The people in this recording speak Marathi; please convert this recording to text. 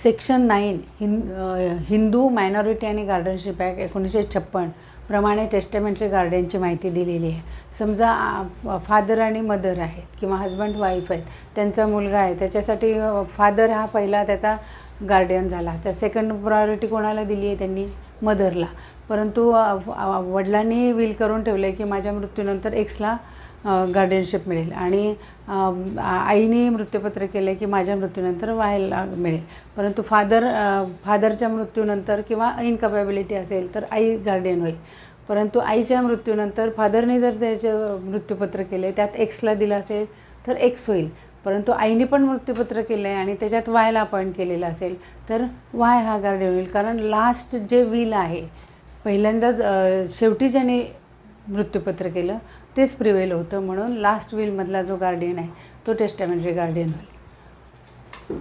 सेक्शन 9 हिंदू मायनॉरिटी आणि गार्डनशिप ॲक्ट 1956 प्रमाणे टेस्टामेंटरी गार्डियनची माहिती दिलेली आहे. समजा फादर आणि मदर आहेत किंवा हजबंड वाईफ आहेत, त्यांचा मुलगा आहे, त्याच्यासाठी फादर हा पहिला त्याचा गार्डियन झाला. त्या सेकंड प्रायोरिटी कोणाला दिली आहे त्यांनी? मदरला. परंतु वडिलांनी विल करून ठेवलं आहे की माझ्या मृत्यूनंतर एक्सला गार्डियनशिप मिळेल आणि आईने मृत्यूपत्र केलं आहे की माझ्या मृत्यूनंतर वायला मिळेल. परंतु फादरच्या मृत्यूनंतर किंवा इनकॅपेबिलिटी असेल तर आई गार्डियन होईल. परंतु आईच्या मृत्यूनंतर फादरने जर त्याचं मृत्यूपत्र केलं आहे त्यात एक्सला दिलं असेल तर एक्स होईल. परंतु आईने पण मृत्यूपत्र केलं आहे आणि त्याच्यात वायला अपॉइंट केलेलं असेल तर वाय हा गार्डियन होईल. कारण लास्ट जे विल आहे, पहिल्यांदाच शेवटी ज्याने मृत्यूपत्र केलं तेच प्रिवेल होतं, म्हणून लास्ट विलमधला जो गार्डियन आहे तो टेस्टामेंटरी गार्डियन होईल.